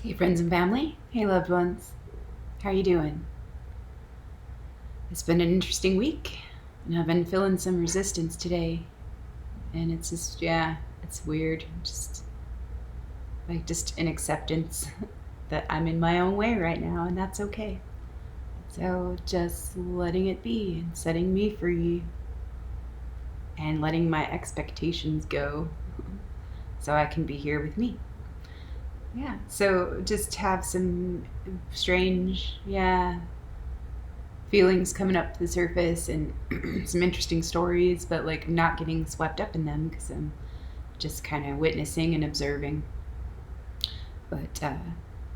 Hey friends and family. Hey loved ones. How are you doing? It's been an interesting week and I've been feeling some resistance today. And it's just, yeah, it's weird. Just an acceptance that I'm in my own way right now and that's okay. So just letting it be and setting me free and letting my expectations go so I can be here with me. Yeah. So just have some strange, feelings coming up to the surface and some interesting stories, but like not getting swept up in them because I'm just kind of witnessing and observing. But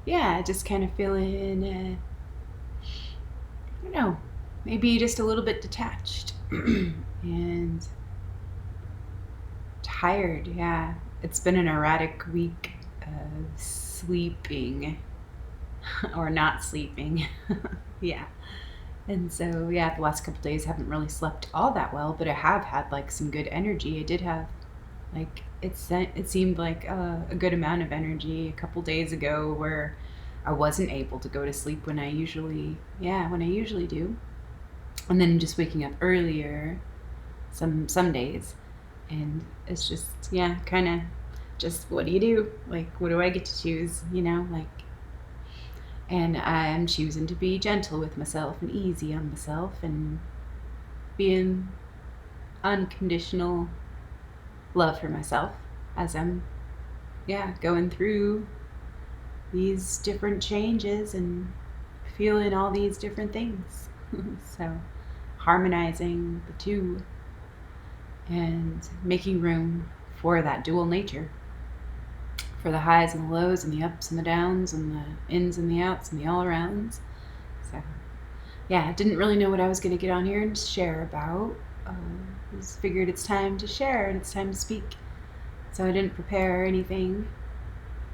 yeah, just kind of feeling, I don't know, maybe just a little bit detached and tired. Yeah, it's been an erratic week of sleeping or not sleeping. Yeah. And so, yeah, the last couple days haven't really slept all that well, but I have had like some good energy. I did have like it seemed like a good amount of energy a couple days ago where I wasn't able to go to sleep when I usually do, and then just waking up earlier some days, and it's just kind of just what do you do? Like, what do I get to choose? And I'm choosing to be gentle with myself and easy on myself and being unconditional love for myself as I'm going through these different changes and feeling all these different things. So harmonizing the two and making room for that dual nature, for the highs and the lows and the ups and the downs and the ins and the outs and the all arounds. So yeah, I didn't really know what I was going to get on here and share about. Just figured it's time to share and it's time to speak. So I didn't prepare anything.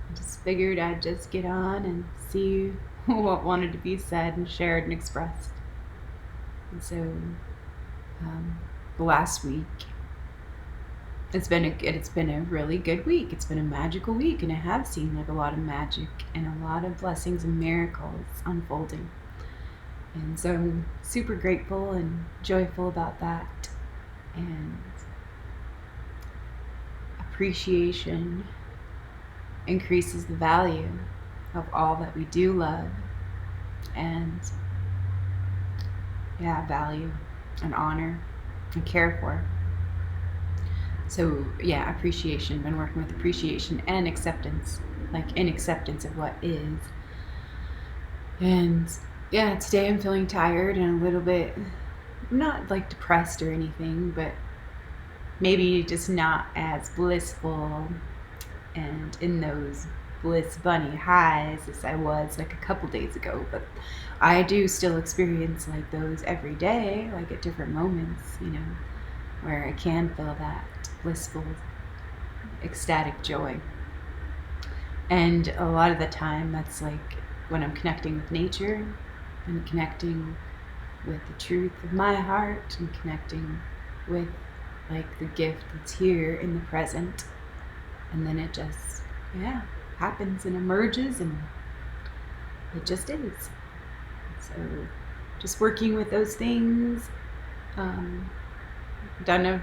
I just figured I'd just get on and see what wanted to be said and shared and expressed. And so the last week, it's been a really good week. It's been a magical week, and I have seen like a lot of magic and a lot of blessings and miracles unfolding. And so I'm super grateful and joyful about that. And appreciation increases the value of all that we do love and value and honor and care for. So appreciation. Been working with appreciation and acceptance, like in acceptance of what is. And today I'm feeling tired and a little bit not like depressed or anything, but maybe just not as blissful and in those bliss bunny highs as I was like a couple days ago. But I do still experience like those every day, like at different moments, where I can feel that blissful, ecstatic joy. And a lot of the time, that's like when I'm connecting with nature and connecting with the truth of my heart and connecting with like the gift that's here in the present. And then it just, happens and emerges and it just is. So just working with those things. Done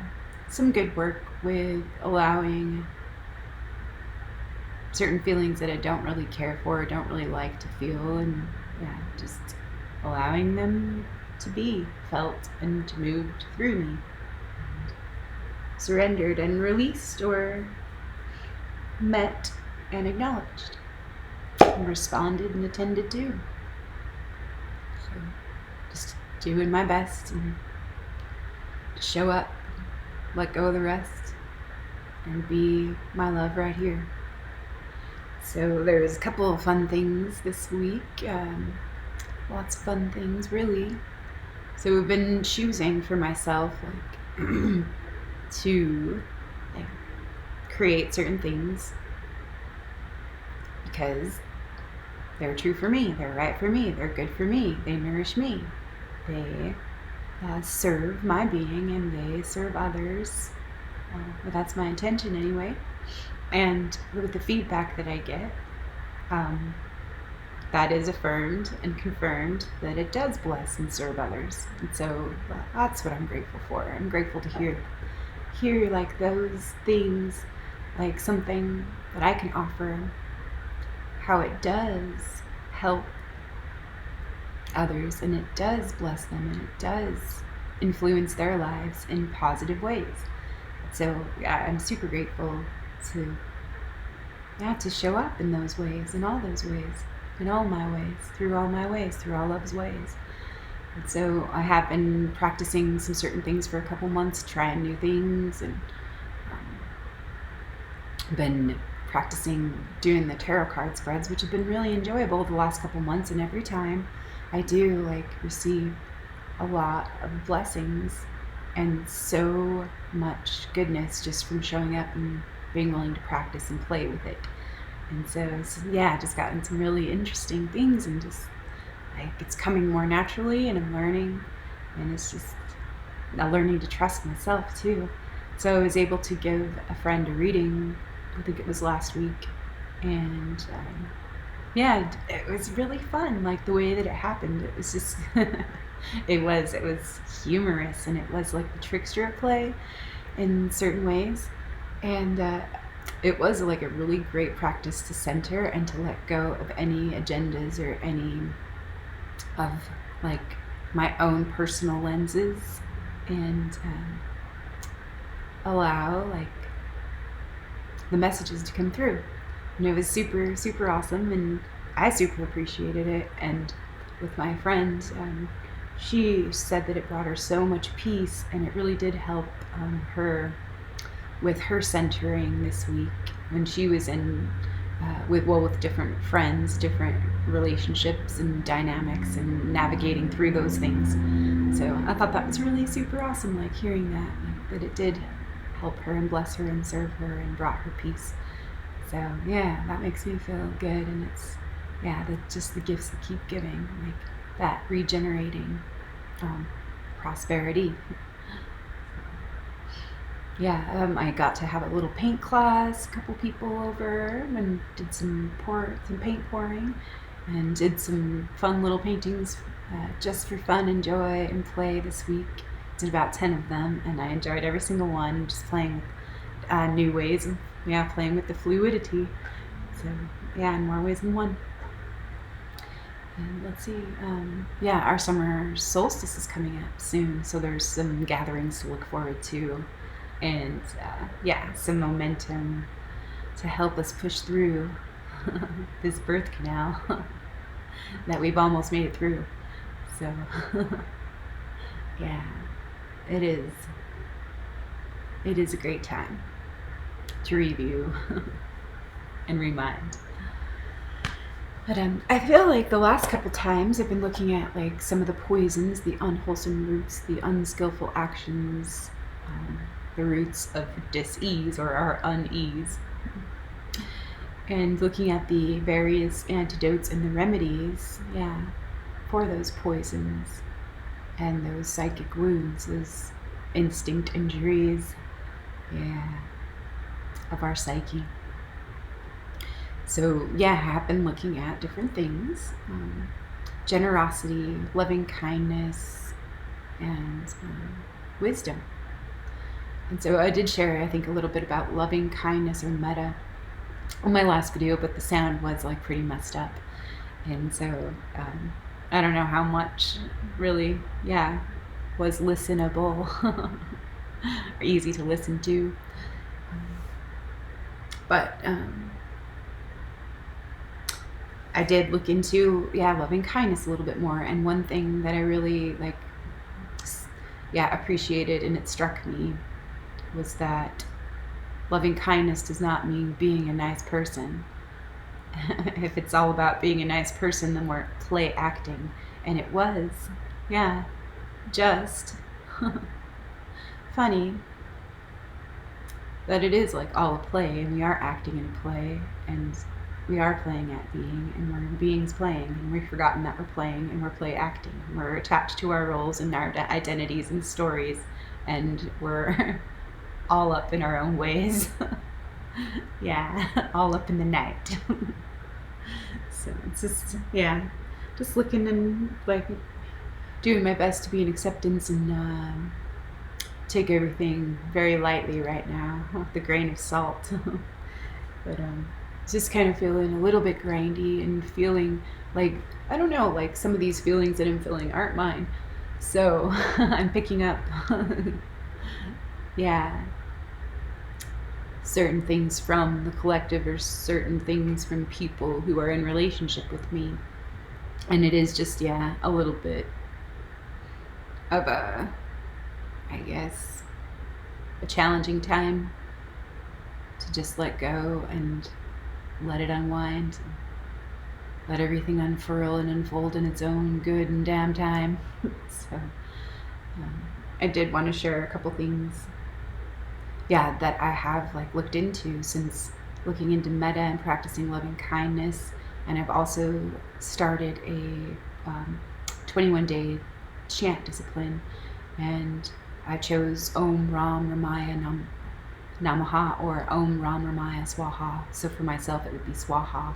some good work with allowing certain feelings that I don't really care for or don't really like to feel, and just allowing them to be felt and moved through me, surrendered and released or met and acknowledged and responded and attended to. So just doing my best and show up, let go of the rest, and be my love right here. So there's a couple of fun things this week. Lots of fun things, really. So I've been choosing for myself, like, to like create certain things because they're true for me, they're right for me, they're good for me, they nourish me, they serve my being, and they serve others. Well, that's my intention anyway. And with the feedback that I get, that is affirmed and confirmed that it does bless and serve others. And so that's what I'm grateful for. I'm grateful to hear like those things, like something that I can offer, how it does help others and it does bless them and it does influence their lives in positive ways. So yeah, I'm super grateful to show up in those ways, in all those ways, in all my ways, through all my ways, through all love's ways. And so I have been practicing some certain things for a couple months, trying new things, and been practicing doing the tarot card spreads, which have been really enjoyable the last couple months. And every time I do, like, receive a lot of blessings and so much goodness just from showing up and being willing to practice and play with it. And so yeah, just gotten some really interesting things and just like it's coming more naturally and I'm learning, and it's just learning to trust myself too. So I was able to give a friend a reading, I think it was last week, and yeah, it was really fun. Like the way that it happened, it was just it was humorous, and it was like the trickster at play in certain ways, and it was like a really great practice to center and to let go of any agendas or any of like my own personal lenses, and allow like the messages to come through. And it was super, super awesome, and I super appreciated it. And with my friend, she said that it brought her so much peace, and it really did help her with her centering this week when she was in with different friends, different relationships and dynamics, and navigating through those things. So I thought that was really super awesome, like hearing that, like, that it did help her and bless her and serve her and brought her peace. So yeah, that makes me feel good, and it's just the gifts that keep giving, like that regenerating prosperity. Yeah, I got to have a little paint class, a couple people over, and did some paint pouring, and did some fun little paintings just for fun and joy and play this week. Did about 10 of them, and I enjoyed every single one, just playing with new ways of playing with the fluidity. So yeah, in more ways than one. And let's see, our summer solstice is coming up soon, so there's some gatherings to look forward to, and some momentum to help us push through this birth canal that we've almost made it through. So yeah, it is a great time to review and remind. But I feel like the last couple times I've been looking at like some of the poisons, the unwholesome roots, the unskillful actions, the roots of dis-ease or our unease, and looking at the various antidotes and the remedies, for those poisons and those psychic wounds, those instinct injuries, of our psyche. So I have been looking at different things, generosity, loving kindness, and wisdom. And so I did share, I think, a little bit about loving kindness or metta on my last video, but the sound was like pretty messed up. And so I don't know how much really, was listenable or easy to listen to. But I did look into, loving kindness a little bit more. And one thing that I really appreciated, and it struck me, was that loving kindness does not mean being a nice person. If it's all about being a nice person, then we're play acting. And it was, just funny that it is like all a play, and we are acting in a play, and we are playing at being, and we're beings playing, and we've forgotten that we're playing, and we're play acting. We're attached to our roles and our identities and stories, and we're all up in our own ways. All up in the night. So it's just, yeah, just looking and like doing my best to be in acceptance and take everything very lightly right now with a grain of salt. But just kind of feeling a little bit grindy and feeling like, I don't know, like some of these feelings that I'm feeling aren't mine. So I'm picking up, yeah, certain things from the collective or certain things from people who are in relationship with me. And it is just, yeah, a little bit of I guess, a challenging time to just let go and let it unwind. Let everything unfurl and unfold in its own good and damn time. So I did want to share a couple things, yeah, that I have like looked into since looking into metta and practicing loving kindness. And I've also started a 21-day chant discipline, and I chose Om Ram Ramaya Namaha or Om Ram Ramaya Swaha. So for myself, it would be Swaha,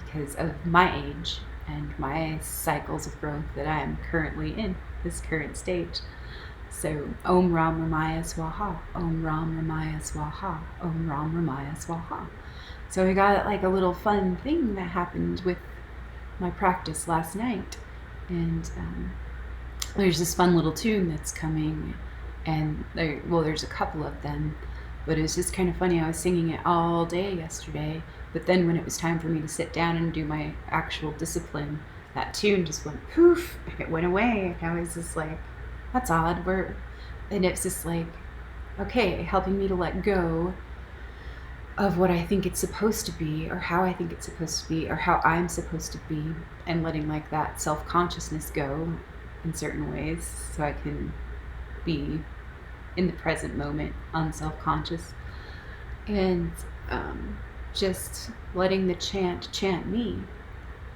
because of my age and my cycles of growth that I am currently in, this current stage. So Om Ram Ramaya Swaha, Om Ram Ramaya Swaha, Om Ram Ramaya Swaha. So I got like a little fun thing that happened with my practice last night. And there's this fun little tune that's coming, and there's a couple of them, but it was just kind of funny. I was singing it all day yesterday, but then when it was time for me to sit down and do my actual discipline, that tune just went poof, and it went away. And I was just like, that's odd. And it's just like, okay, helping me to let go of what I think it's supposed to be, or how I think it's supposed to be, or how I'm supposed to be, and letting like that self-consciousness go in certain ways so I can be in the present moment, unself-conscious, and just letting the chant me.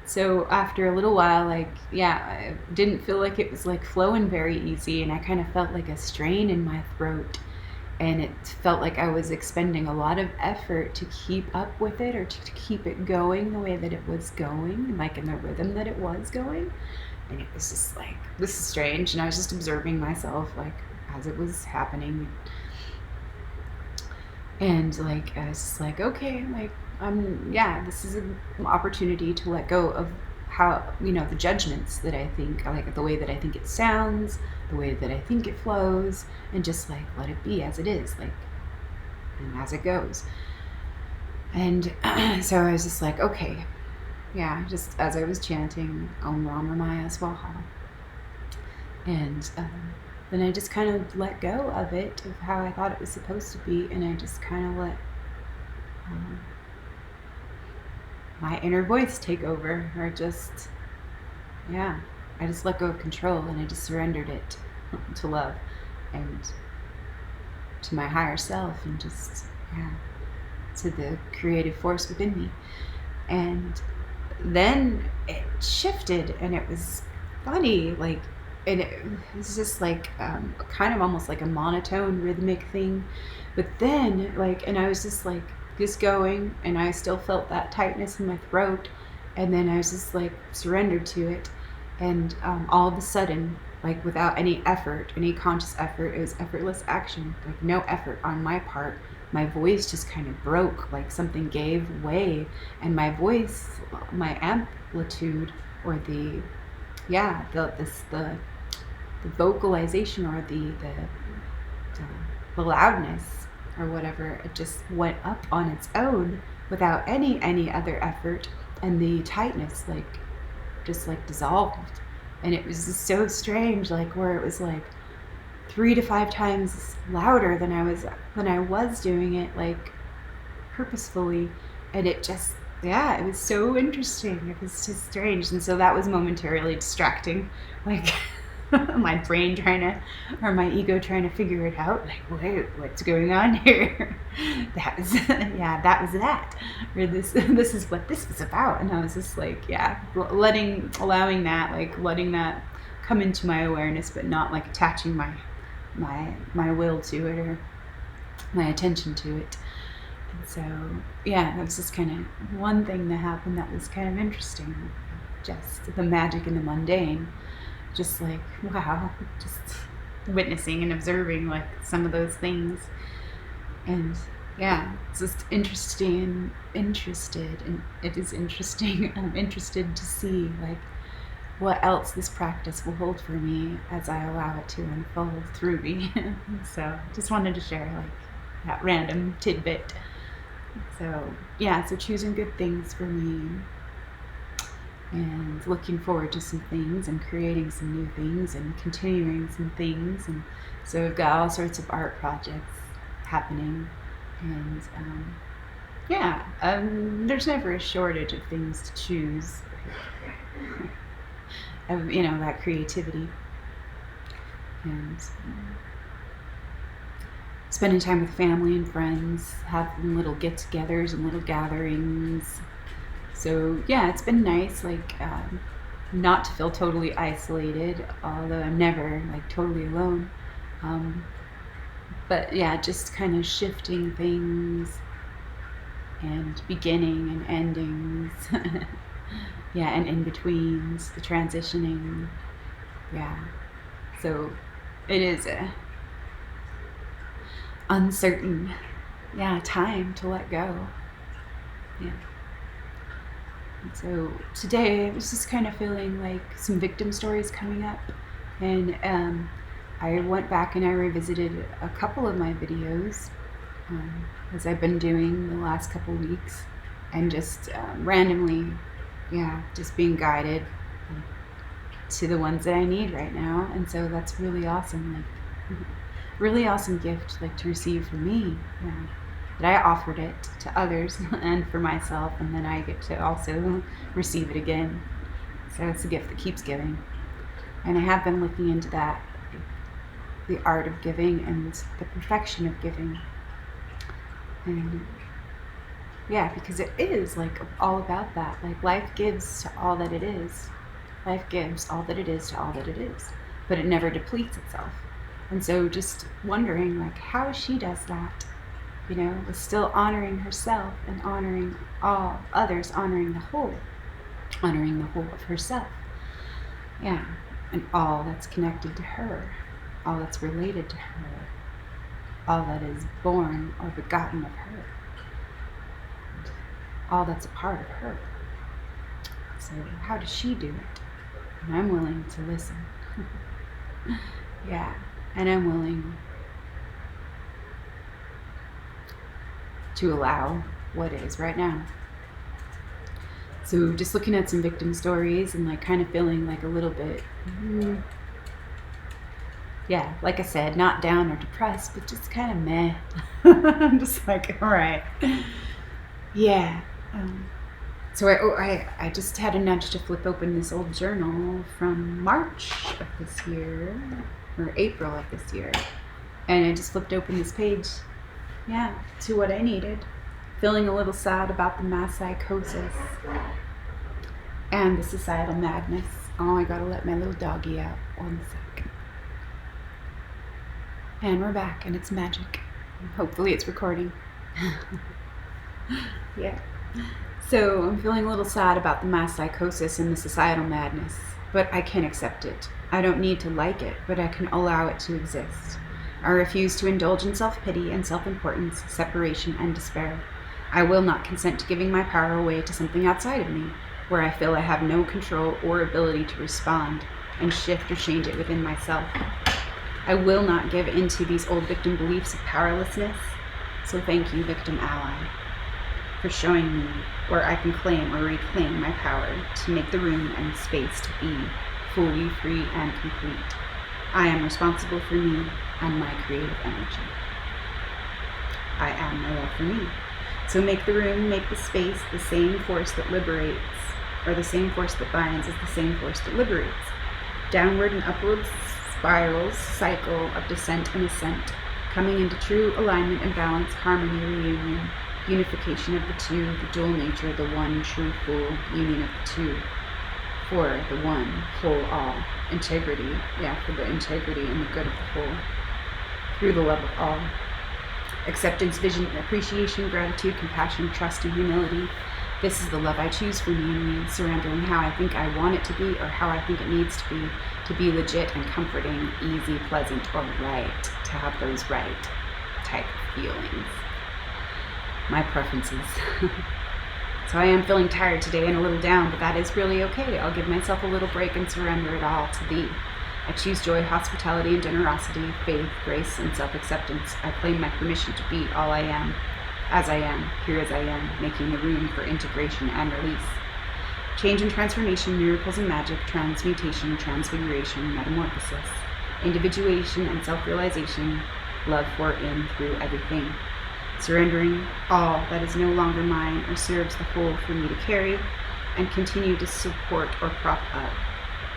So after a little while, like, yeah, I didn't feel like it was like flowing very easy, and I kind of felt like a strain in my throat, and it felt like I was expending a lot of effort to keep up with it, or to keep it going the way that it was going, like in the rhythm that it was going. And it was just like, this is strange. And I was just observing myself like as it was happening. And like, I was just like, okay, like, this is an opportunity to let go of how, the judgments that I think, like the way that I think it sounds, the way that I think it flows, and just like let it be as it is, like, and as it goes. And so I was just like, okay, yeah, just as I was chanting Om Ram Ramaya Swaha. And then I just kind of let go of it, of how I thought it was supposed to be, and I just kind of let my inner voice take over, or just, yeah, I just let go of control, and I just surrendered it to love and to my higher self, and just, yeah, to the creative force within me. And then it shifted, and it was funny, like, and it was just like kind of almost like a monotone rhythmic thing. But then, like, and I was just like just going, and I still felt that tightness in my throat, and then I was just like surrendered to it, and all of a sudden, like without any effort, any conscious effort, it was effortless action, like no effort on my part. My voice just kind of broke, like something gave way, and my voice, my amplitude, or the vocalization, or the loudness or whatever, it just went up on its own without any other effort, and the tightness like just like dissolved. And it was just so strange, like where it was like 3 to 5 times louder than I was doing it like purposefully. And it just, yeah, it was so interesting. It was just strange. And so that was momentarily distracting, like my brain my ego trying to figure it out, like, wait, what's going on here? That was that, or this is what this was about. And I was just like, yeah, allowing that, like letting that come into my awareness, but not like attaching my will to it, or my attention to it. So, yeah, that was just kind of one thing that happened that was kind of interesting. Just the magic in the mundane. Just like, wow, just witnessing and observing like some of those things. And yeah, it's just interesting, interested, and it is interesting. I'm interested to see like what else this practice will hold for me as I allow it to unfold through me. So just wanted to share like that random tidbit. So yeah, so choosing good things for me and looking forward to some things and creating some new things and continuing some things. And so we've got all sorts of art projects happening. And there's never a shortage of things to choose. Of, that creativity. And spending time with family and friends, having little get-togethers and little gatherings. So yeah, it's been nice, like not to feel totally isolated, although I'm never like totally alone. But yeah, just kind of shifting things and beginning and endings. Yeah, and in-betweens, the transitioning. Yeah. So it is a uncertain, time to let go. Yeah. And so today I was just kind of feeling like some victim stories coming up, and I went back and I revisited a couple of my videos, as I've been doing the last couple weeks, and just randomly, just being guided to the ones that I need right now. And so that's really awesome, like really awesome gift, like to receive from me, that I offered it to others and for myself, and then I get to also receive it again. So it's a gift that keeps giving. And I have been looking into that, the art of giving and the perfection of giving. And because it is like all about that. Like life gives to all that it is. Life gives all that it is to all that it is. But it never depletes itself. And so just wondering like how she does that, with still honoring herself and honoring all others, honoring the whole of herself. Yeah. And all that's connected to her, all that's related to her, all that is born or begotten of her, all that's a part of her. So how does she do it? And I'm willing to listen. And I'm willing to allow what is right now. So just looking at some victim stories and like kind of feeling like a little bit, like I said, not down or depressed, but just kind of meh. I'm just like, all right. So I just had a nudge to flip open this old journal from March of this year, or April of this year. And I just flipped open this page, to what I needed. Feeling a little sad about the mass psychosis and the societal madness. Oh, I gotta let my little doggy out 1 sec. And we're back, and it's magic. Hopefully it's recording. So I'm feeling a little sad about the mass psychosis and the societal madness, but I can accept it. I don't need to like it, but I can allow it to exist. I refuse to indulge in self-pity and self-importance, separation and despair. I will not consent to giving my power away to something outside of me, where I feel I have no control or ability to respond and shift or change it within myself. I will not give into these old victim beliefs of powerlessness. So thank you, victim ally, for showing me where I can claim or reclaim my power to make the room and space to be fully free and complete. I am responsible for me and my creative energy. I am my love for me. So make the room, make the space, the same force that liberates, or the same force that binds is the same force that liberates. Downward and upward spirals, cycle of descent and ascent, coming into true alignment and balance, harmony, reunion, unification of the two, the dual nature, the one true full union of the two, for the one whole all, integrity, for the integrity and the good of the whole, through the love of all. Acceptance, vision, appreciation, gratitude, compassion, trust, and humility. This is the love I choose for me and me, surrendering how I think I want it to be or how I think it needs to be legit and comforting, easy, pleasant, or right, to have those right type of feelings. My preferences. So I am feeling tired today and a little down, but that is really okay. I'll give myself a little break and surrender it all to Thee. I choose joy, hospitality, and generosity, faith, grace, and self-acceptance. I claim my permission to be all I am, as I am, here as I am, making the room for integration and release. Change and transformation, miracles and magic, transmutation, transfiguration, metamorphosis, individuation and self-realization, love for, in, through everything. Surrendering all that is no longer mine or serves the whole for me to carry and continue to support or prop up.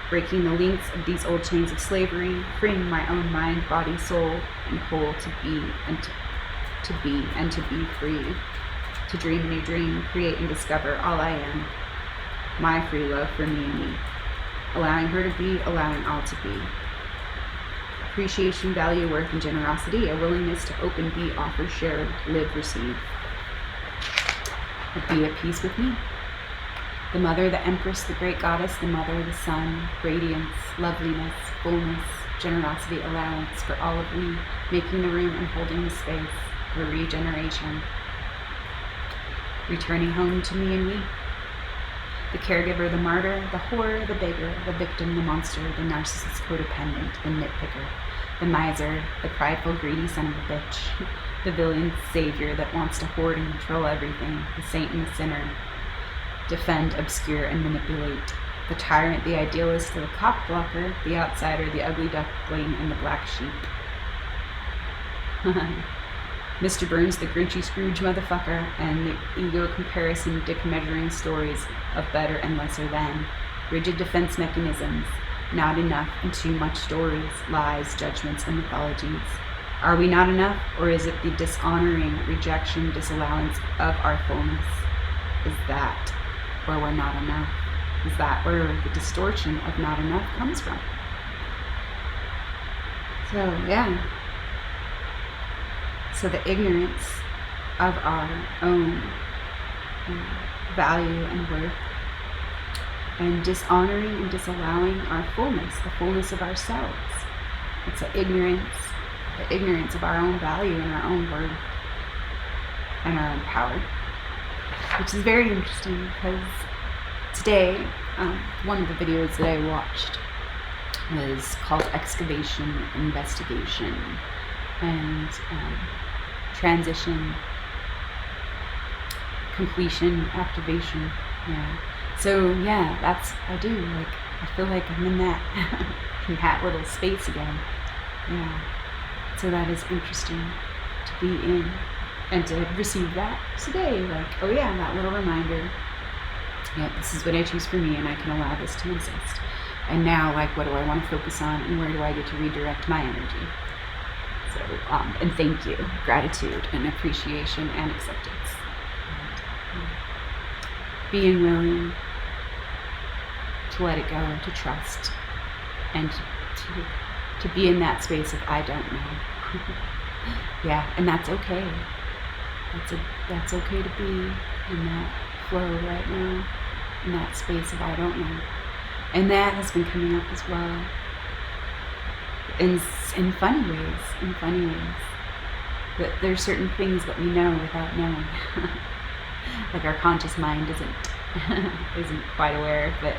Breaking the links of these old chains of slavery, freeing my own mind, body, soul, and whole to be and to be free. To dream a new dream, create and discover all I am. My free love for me and me. Allowing her to be, allowing all to be. Appreciation, value, worth, and generosity, a willingness to open, be, offer, share, live, receive. Be at peace with me. The mother, the empress, the great goddess, the mother, the sun, radiance, loveliness, fullness, generosity, allowance for all of we, making the room and holding the space for regeneration. Returning home to me and me. The caregiver, the martyr, the whore, the beggar, the victim, the monster, the narcissist, codependent, the nitpicker, the miser, the prideful, greedy son of a bitch, the villain savior that wants to hoard and control everything, the saint and the sinner, defend, obscure, and manipulate, the tyrant, the idealist, the cock blocker, the outsider, the ugly duckling, and the black sheep. Mr. Burns, the Grinchy Scrooge motherfucker, and the ego comparison, dick measuring stories of better and lesser than, rigid defense mechanisms, not enough and too much stories, lies, judgments, and mythologies. Are we not enough, or is it the dishonoring, rejection, disallowance of our fullness? Is that where we're not enough? Is that where the distortion of not enough comes from? So, yeah. So the ignorance of our own value and worth, and dishonoring and disallowing our fullness, the fullness of ourselves. It's the ignorance of our own value and our own worth and our own power, which is very interesting because today, one of the videos that I watched was called Excavation, Investigation, and Transition, Completion, Activation. Yeah. So yeah, I do, like, I feel like I'm in that little space again. Yeah. So that is interesting to be in and to receive that today. Like, oh yeah, that little reminder. Yeah, this is what I choose for me, and I can allow this to exist. And now, like, what do I want to focus on, and where do I get to redirect my energy? So, and thank you, gratitude, and appreciation, and acceptance. And, being willing to let it go, to trust, and to be in that space of I don't know. Yeah, and that's okay. That's okay to be in that flow right now, in that space of I don't know. And that has been coming up as well. In funny ways. That there's certain things that we know without knowing. Like our conscious mind isn't quite aware, but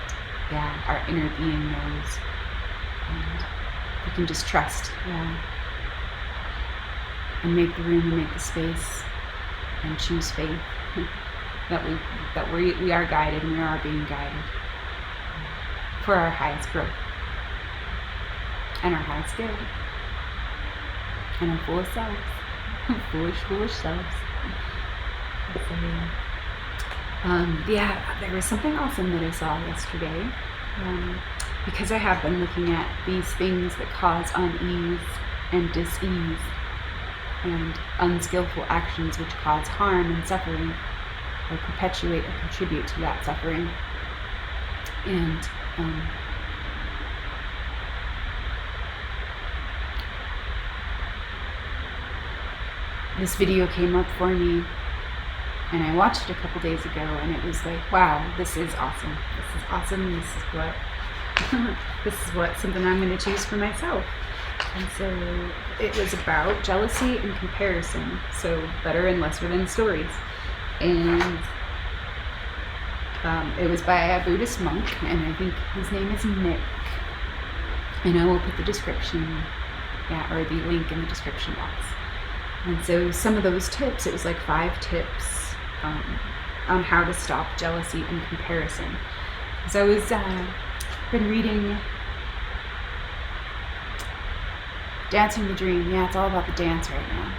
yeah, our inner being knows. And we can just trust, yeah. And make the room and make the space and choose faith that we are guided and we are being guided for our highest growth and our highest good and our fullest selves. foolish selves. Yeah, there was something awesome that I saw yesterday, because I have been looking at these things that cause unease and dis-ease and unskillful actions which cause harm and suffering or perpetuate or contribute to that suffering. And this video came up for me, and I watched it a couple days ago, and it was like, wow, this is awesome. This is awesome. This is what something I'm going to choose for myself. And so it was about jealousy and comparison. So better and lesser than stories. And it was by a Buddhist monk, and I think his name is Nick. And I will put the description, or the link in the description box. And so some of those tips, it was like 5 tips on how to stop jealousy and comparison. So I was been reading Dancing the Dream. Yeah, it's all about the dance right now.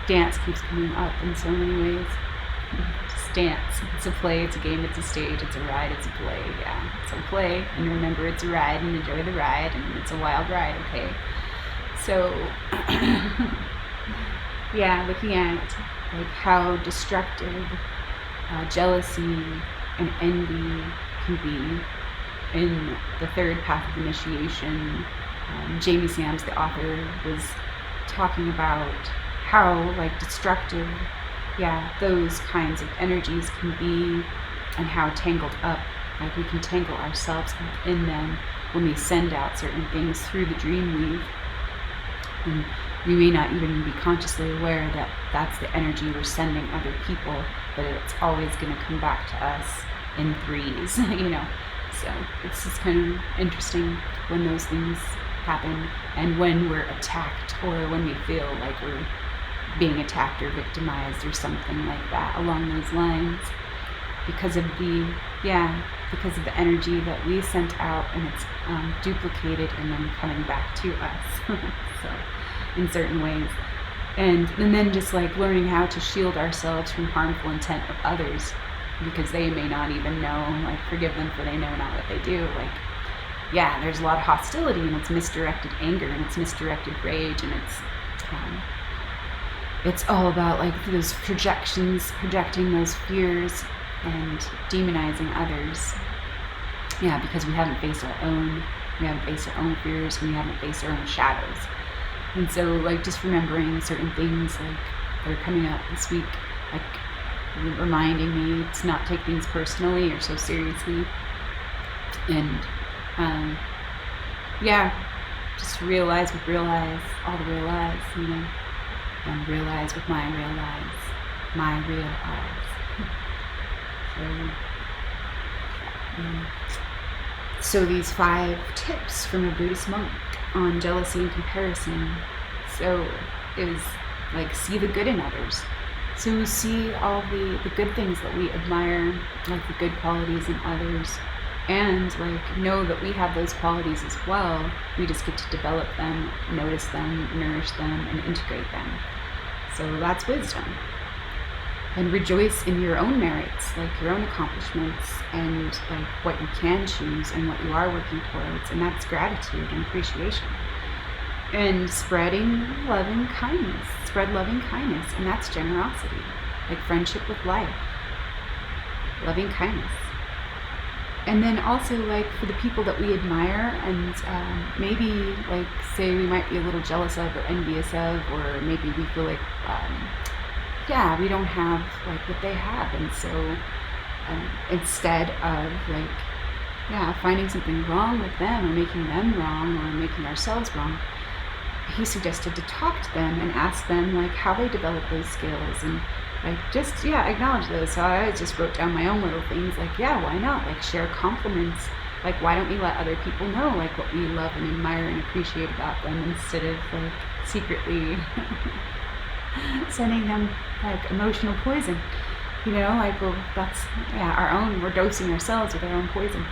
Dance keeps coming up in so many ways. Just dance. It's a play, it's a game, it's a stage, it's a ride, it's a play. Yeah, it's a play, and remember it's a ride, and enjoy the ride, and it's a wild ride, okay? So, yeah, looking at like how destructive jealousy and envy can be in the 3rd path of initiation. Jamie Sams, the author, was talking about how like destructive, those kinds of energies can be, and how tangled up, like we can tangle ourselves up in them when we send out certain things through the dream weave. And we may not even be consciously aware that that's the energy we're sending other people, but it's always going to come back to us in 3s, you know. So it's just kind of interesting when those things happen, and when we're attacked, or when we feel like we're being attacked or victimized or something like that along those lines, because of the energy that we sent out, and it's duplicated and then coming back to us. So in certain ways, and then just like learning how to shield ourselves from harmful intent of others, because they may not even know, like forgive them for they know not what they do. Like, yeah, there's a lot of hostility, and it's misdirected anger, and it's misdirected rage, and it's all about like those projecting those fears and demonizing others. Yeah, because we haven't faced our own fears, and we haven't faced our own shadows. And so like just remembering certain things like that are coming up this week, like reminding me to not take things personally or so seriously, and just realize with realize, all the real eyes, you know, and realize with my real eyes. So these 5 tips from a Buddhist monk on jealousy and comparison. So it was like, see the good in others. So see all the good things that we admire, like the good qualities in others, and like know that we have those qualities as well. We just get to develop them, notice them, nourish them, and integrate them. So that's wisdom. And rejoice in your own merits, like your own accomplishments, and like what you can choose and what you are working towards, and that's gratitude and appreciation. And spreading loving kindness, spread loving kindness, and that's generosity, like friendship with life, loving kindness. And then also like for the people that we admire, and maybe like say we might be a little jealous of or envious of, or maybe we feel like we don't have like what they have, and so instead of like finding something wrong with them, or making them wrong, or making ourselves wrong, he suggested to talk to them and ask them like how they develop those skills, and like just acknowledge those. So I just wrote down my own little things, like why not like share compliments, like why don't we let other people know like what we love and admire and appreciate about them, instead of like secretly sending them like emotional poison, you know, like, well, that's our own, we're dosing ourselves with our own poison.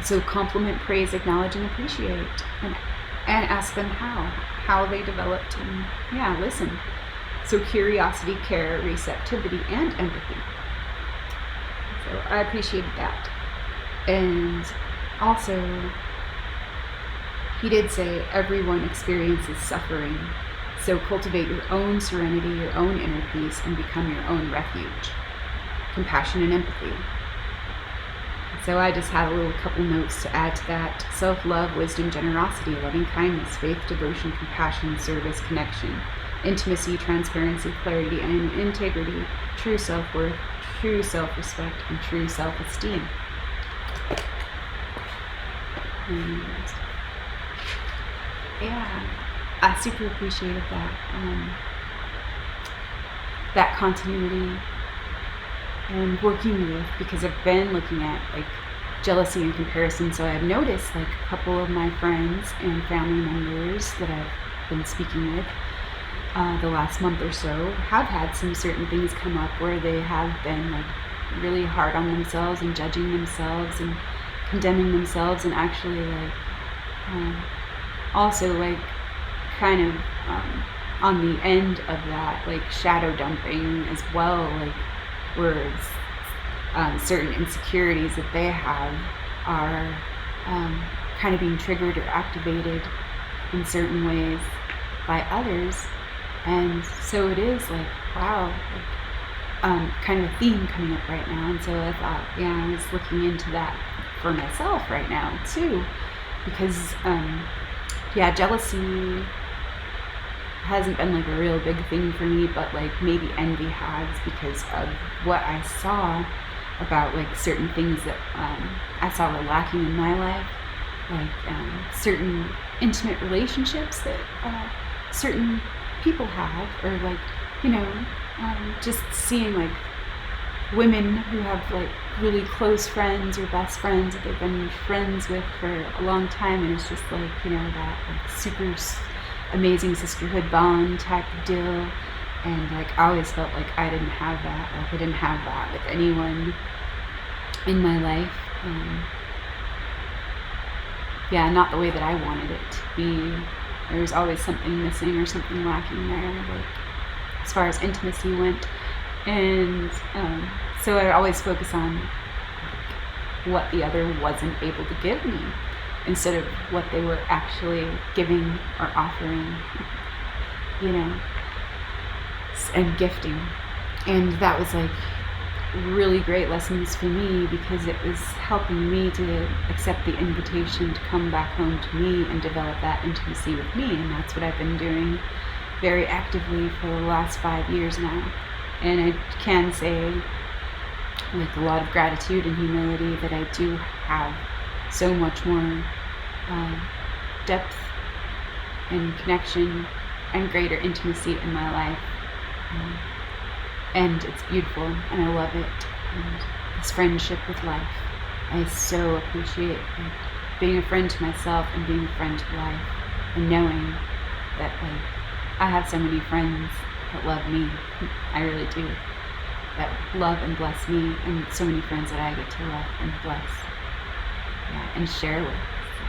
So compliment, praise, acknowledge, and appreciate, and ask them how they developed, and listen. So curiosity, care, receptivity, and empathy. So I appreciated that. And also, he did say everyone experiences suffering. So cultivate your own serenity, your own inner peace, and become your own refuge. Compassion and empathy. So I just had a little couple notes to add to that. Self-love, wisdom, generosity, loving kindness, faith, devotion, compassion, service, connection, intimacy, transparency, clarity, and integrity, true self-worth, true self-respect, and true self-esteem. And yeah, I super appreciated that. That continuity and working with, because I've been looking at like jealousy and comparison. So I've noticed like a couple of my friends and family members that I've been speaking with the last month or so have had some certain things come up where they have been like really hard on themselves and judging themselves and condemning themselves, and actually like also like kind of on the end of that, like shadow dumping as well, like where certain insecurities that they have are kind of being triggered or activated in certain ways by others. And so it is like, wow, like, kind of a theme coming up right now. And so I thought, yeah, I was looking into that for myself right now too, because yeah, jealousy hasn't been like a real big thing for me, but like maybe envy has, because of what I saw about like certain things that I saw were lacking in my life, like certain intimate relationships that certain people have, or like, you know, just seeing like women who have like really close friends or best friends that they've been friends with for a long time, and it's just like, you know, that like super amazing sisterhood bond type of deal. And like I always felt like I didn't have that, like I didn't have that with anyone in my life. Yeah, not the way that I wanted it to be. There was always something missing or something lacking there, like as far as intimacy went. And so I always focus on like, what the other wasn't able to give me, instead of what they were actually giving or offering, you know, and gifting. And that was like really great lessons for me, because it was helping me to accept the invitation to come back home to me and develop that intimacy with me. And that's what I've been doing very actively for the last 5 years now. And I can say with a lot of gratitude and humility that I do have so much more depth and connection and greater intimacy in my life. And it's beautiful, and I love it. And this friendship with life, I so appreciate like, being a friend to myself and being a friend to life, and knowing that like I have so many friends that love me. I really do. That love and bless me, and so many friends that I get to love and bless, yeah, and share with. So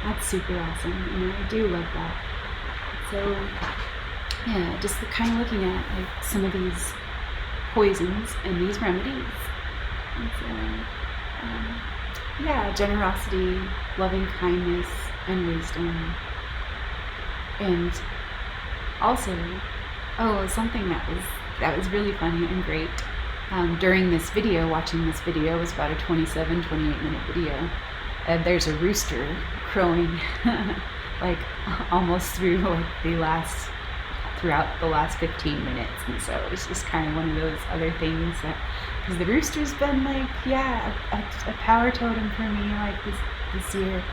that's super awesome, and I do love that. So yeah, just kind of looking at like some of these poisons and these remedies. And so, yeah, generosity, loving kindness, and wisdom. And also, something that was really funny and great during this video, watching this video, it was about a 28 minute video. There's a rooster crowing like almost throughout the last 15 minutes. And so it was just kind of one of those other things that, because the rooster's been like, yeah, a power totem for me like this year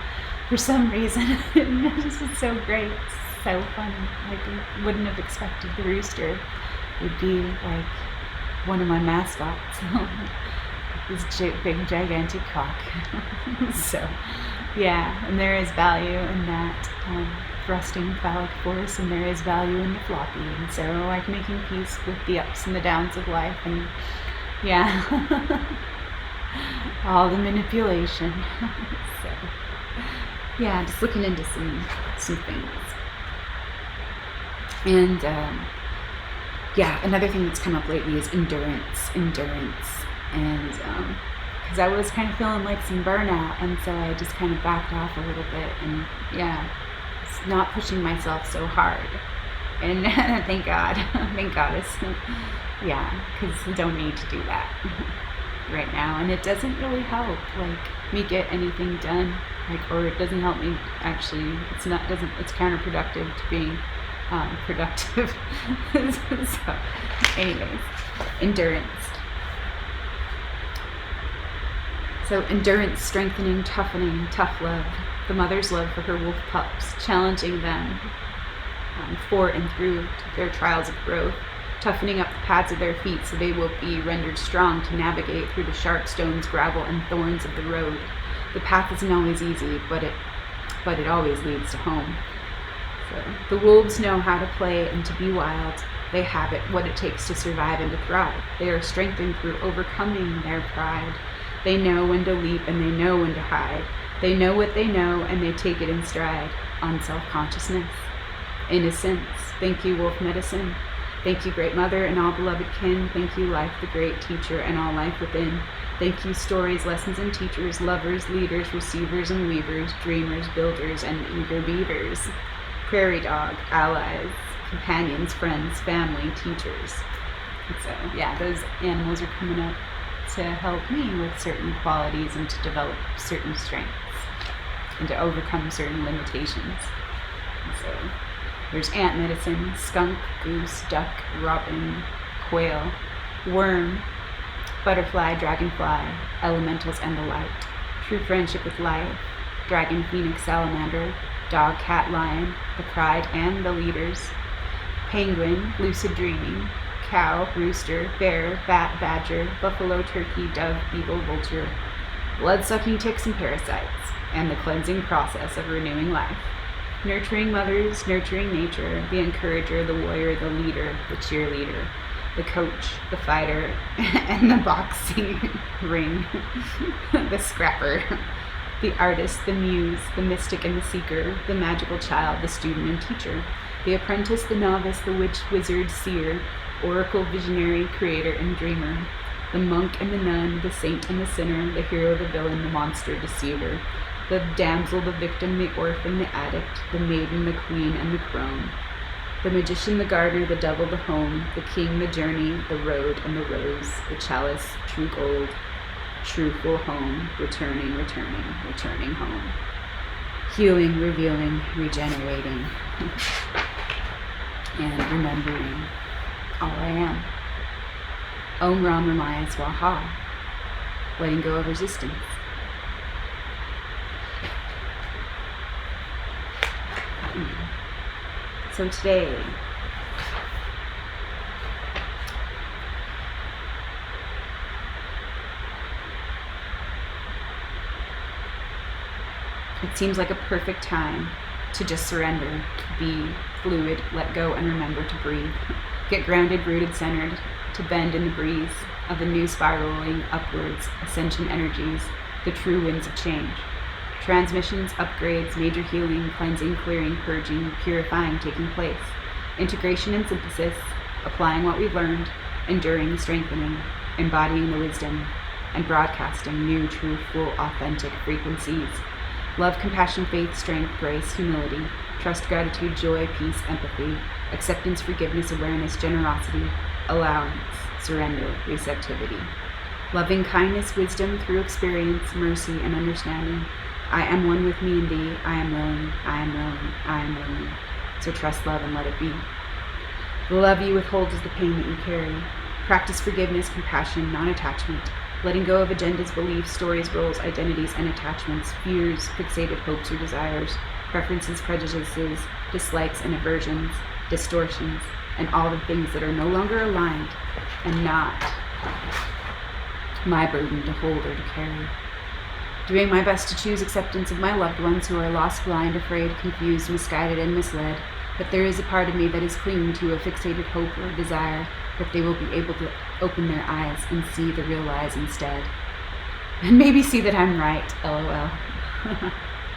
for some reason. This is so great, so fun. Like I wouldn't have expected the rooster would be like one of my mascots. This big gigantic cock. So yeah, and there is value in that thrusting phallic force, and there is value in the floppy. And so like making peace with the ups and the downs of life, and yeah, all the manipulation. So yeah, just looking into some things. And yeah, another thing that's come up lately is endurance. And because I was kind of feeling like some burnout, and so I just kind of backed off a little bit, and yeah, not pushing myself so hard. And thank God, thank goddess. Yeah, because I don't need to do that right now, and it doesn't really help like me get anything done, like, or it doesn't help me actually. It's counterproductive to being productive. So, anyways, endurance. So endurance, strengthening, toughening, tough love. The mother's love for her wolf pups, challenging them for and through their trials of growth, toughening up the pads of their feet so they will be rendered strong to navigate through the sharp stones, gravel, and thorns of the road. The path isn't always easy, but it always leads to home. So the wolves know how to play and to be wild. They have what it takes to survive and to thrive. They are strengthened through overcoming their pride. They know when to leap and they know when to hide. They know what they know and they take it in stride. Unself-consciousness. Innocence. Thank you, wolf medicine. Thank you, great mother and all beloved kin. Thank you, life, the great teacher, and all life within. Thank you, stories, lessons, and teachers, lovers, leaders, receivers, and weavers, dreamers, builders, and eager beavers. Prairie dog, allies, companions, friends, family, teachers. And so, yeah, those animals are coming up to help me with certain qualities and to develop certain strengths and to overcome certain limitations. And so there's ant medicine, skunk, goose, duck, robin, quail, worm, butterfly, dragonfly, elementals and the light, true friendship with life, dragon, phoenix, salamander, dog, cat, lion, the pride and the leaders, penguin, lucid dreaming, cow, rooster, bear, bat, badger, buffalo, turkey, dove, eagle, vulture, blood-sucking ticks and parasites, and the cleansing process of renewing life. Nurturing mothers, nurturing nature, the encourager, the warrior, the leader, the cheerleader, the coach, the fighter, and the boxing ring, the scrapper, the artist, the muse, the mystic and the seeker, the magical child, the student and teacher, the apprentice, the novice, the witch, wizard, seer, oracle, visionary, creator, and dreamer, the monk and the nun, the saint and the sinner, the hero, the villain, the monster, deceiver, the damsel, the victim, the orphan, the addict, the maiden, the queen, and the crone, the magician, the gardener, the devil, the home, the king, the journey, the road, and the rose, the chalice, true gold, truthful home, returning, returning, returning home, healing, revealing, regenerating, and remembering all I am. Om Ram Ramaya Swaha. Letting go of resistance. So today, it seems like a perfect time to just surrender, be fluid, let go, and remember to breathe. Get grounded, rooted, centered, to bend in the breeze of the new spiraling upwards, ascension energies, the true winds of change. Transmissions, upgrades, major healing, cleansing, clearing, purging, purifying taking place. Integration and synthesis, applying what we've learned, enduring, strengthening, embodying the wisdom, and broadcasting new, truthful, authentic frequencies. Love, compassion, faith, strength, grace, humility, trust, gratitude, joy, peace, empathy, acceptance, forgiveness, awareness, generosity, allowance, surrender, receptivity. Loving kindness, wisdom through experience, mercy, and understanding. I am one with me and thee. I am willing, I am willing, I am willing. So trust love and let it be. The love you withhold is the pain that you carry. Practice forgiveness, compassion, non-attachment. Letting go of agendas, beliefs, stories, roles, identities, and attachments, fears, fixated hopes or desires, preferences, prejudices, dislikes and aversions, distortions, and all the things that are no longer aligned and not my burden to hold or to carry. Doing my best to choose acceptance of my loved ones who are lost, blind, afraid, confused, misguided, and misled, but there is a part of me that is clinging to a fixated hope or desire that they will be able to open their eyes and see the real lies instead. And maybe see that I'm right, lol.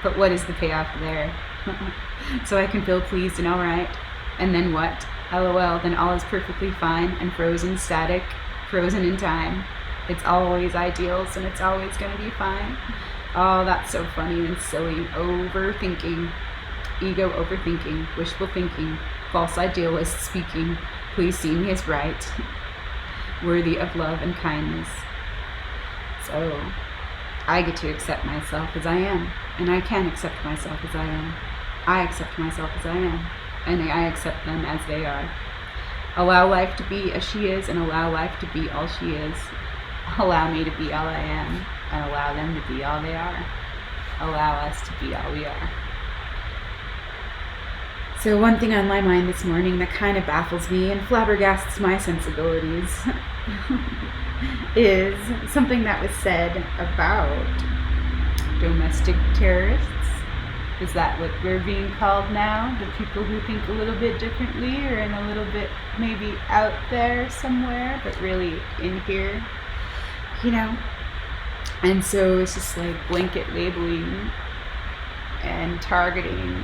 But what is the payoff there? So I can feel pleased and alright. And then what? LOL, then all is perfectly fine and frozen, static, frozen in time. It's always ideals and it's always going to be fine. Oh, that's so funny and silly. Overthinking, ego overthinking, wishful thinking, false idealist speaking. Please see me as right, worthy of love and kindness. So I get to accept myself as I am, and I can accept myself as I am. I accept myself as I am. and I accept them as they are. Allow life to be as she is, and allow life to be all she is. Allow me to be all I am, and allow them to be all they are. Allow us to be all we are. So one thing on my mind this morning that kind of baffles me and flabbergasts my sensibilities is something that was said about domestic terrorists. Is that what we're being called now? The people who think a little bit differently, or in a little bit maybe out there somewhere, but really in here, you know? And so it's just like blanket labeling and targeting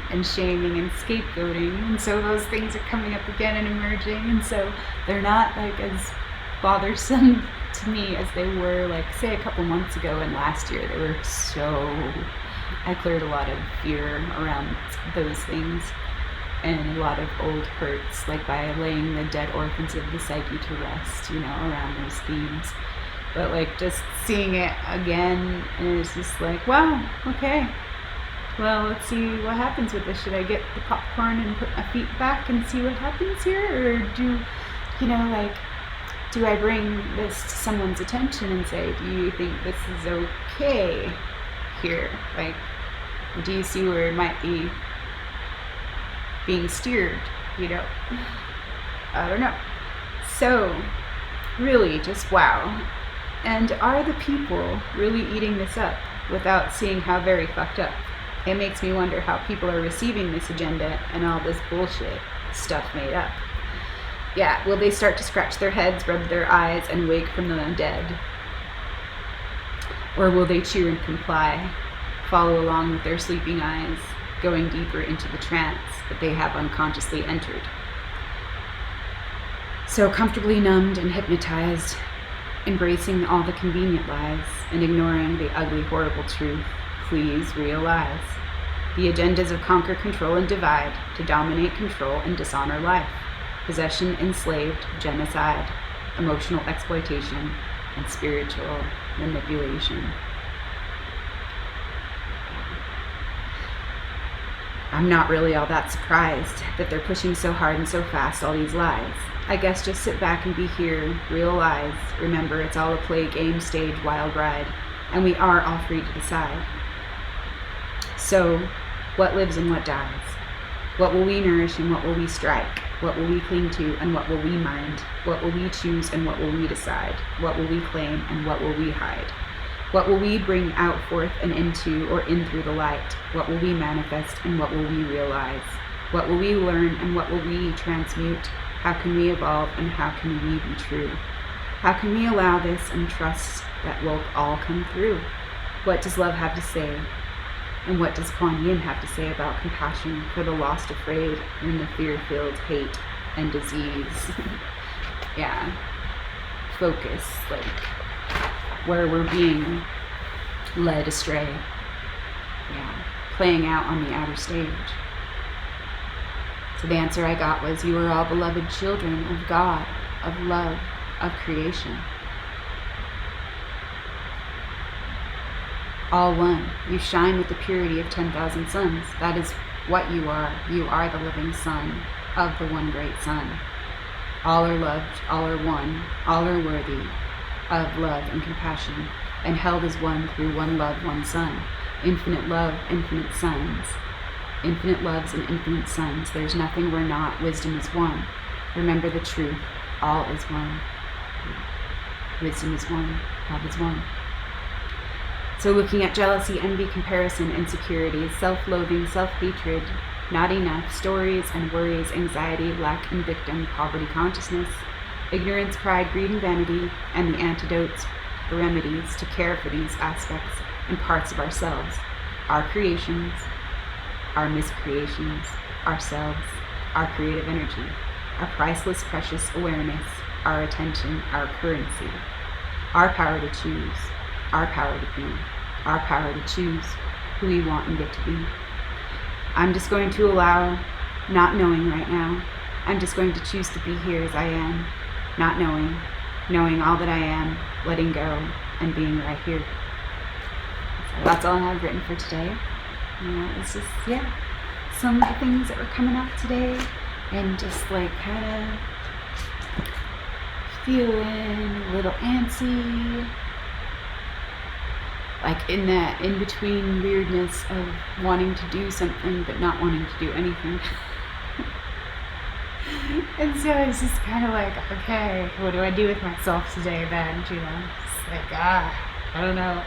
and shaming and scapegoating, and so those things are coming up again and emerging, and so they're not like as bothersome to me as they were, like, say, a couple months ago and last year. They were so... I cleared a lot of fear around those things and a lot of old hurts, like by laying the dead orphans of the psyche to rest, you know, around those themes. But like just seeing it again, and it's just like, wow, okay, well, let's see what happens with this. Should I get the popcorn and put my feet back and see what happens here? Or do, you know, like, do I bring this to someone's attention and say, do you think this is okay here? Like, do you see where it might be being steered, you know? I don't know. So, really, just wow. And are the people really eating this up without seeing how very fucked up? It makes me wonder how people are receiving this agenda and all this bullshit stuff made up. Yeah, will they start to scratch their heads, rub their eyes, and wake from the dead? Or will they cheer and comply, follow along with their sleeping eyes, going deeper into the trance that they have unconsciously entered? So comfortably numbed and hypnotized, embracing all the convenient lies and ignoring the ugly, horrible truth, please realize the agendas of conquer, control, and divide, to dominate, control, and dishonor life, possession, enslaved, genocide, emotional exploitation, and spiritual manipulation. I'm not really all that surprised that they're pushing so hard and so fast all these lies. I guess just sit back and be here, realize, remember it's all a play, game, stage, wild ride, and we are all free to decide. So, what lives and what dies? What will we nourish and what will we strike? What will we cling to and what will we mind? What will we choose and what will we decide? What will we claim and what will we hide? What will we bring out forth and into or in through the light? What will we manifest and what will we realize? What will we learn and what will we transmute? How can we evolve and how can we be true? How can we allow this and trust that will all come through? What does love have to say? And what does Kuan Yin have to say about compassion for the lost, afraid, and the fear-filled hate and disease? Yeah. Focus, like, where we're being led astray. Yeah. Playing out on the outer stage. So the answer I got was, you are all beloved children of God, of love, of creation. All one. You shine with the purity of 10,000 suns. That is what you are. You are the living sun of the one great sun. All are loved, all are one, all are worthy of love and compassion, and held as one through one love, one sun. Infinite love, infinite suns. Infinite loves and infinite suns. There's nothing we're not. Wisdom is one. Remember the truth. All is one. Wisdom is one. Love is one. So looking at jealousy, envy, comparison, insecurity, self-loathing, self-hatred, not enough, stories and worries, anxiety, lack and victim, poverty consciousness, ignorance, pride, greed, and vanity, and the antidotes, the remedies to care for these aspects and parts of ourselves, our creations, our miscreations, ourselves, our creative energy, our priceless, precious awareness, our attention, our currency, our power to choose, our power to be, our power to choose who we want and get to be. I'm just going to allow not knowing right now. I'm just going to choose to be here as I am, not knowing, knowing all that I am, letting go, and being right here. So that's all I have written for today. It's just, yeah. some of the things that were coming up today and just like kind of feeling a little antsy, like in that in-between weirdness of wanting to do something but not wanting to do anything. And so it's just kind of like, okay, what do I do with myself today then? You know, it's like, I don't know.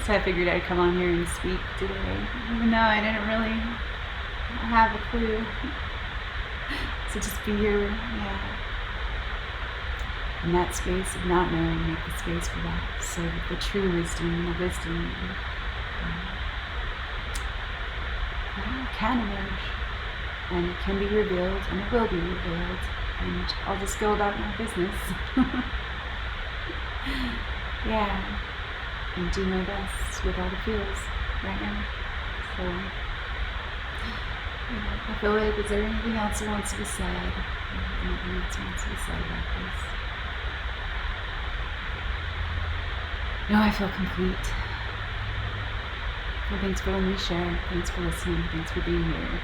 So I figured I'd come on here and speak today, even though I didn't really have a clue. So just be here, in that space of not knowing, make the space for that. So that the true wisdom and the wisdom can emerge. And it can be revealed, and it will be revealed. And I'll just go about my business. And do my best with all the feels right now. So, I feel like, is there anything else that wants to be said? Anything else wants to be said about this? No, I feel complete. Well, thanks for letting me share. Thanks for listening. Thanks for being here.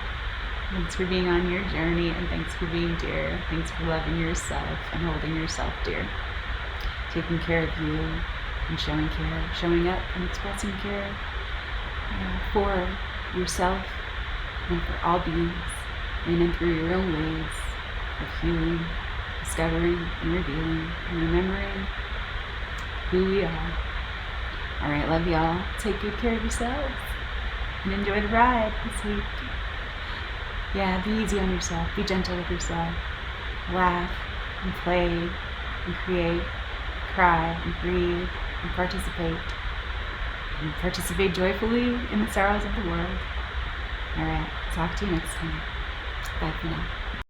Thanks for being on your journey, and thanks for being dear. Thanks for loving yourself and holding yourself dear. Taking care of you and showing care, showing up and expressing care for yourself and for all beings, in and through your own ways of healing, discovering and revealing and remembering who we are. All right, love y'all. Take good care of yourselves and enjoy the ride this week. Be easy on yourself. Be gentle with yourself. Laugh and play and create, cry and breathe and participate. And participate joyfully in the sorrows of the world. All right, talk to you next time. Bye for now.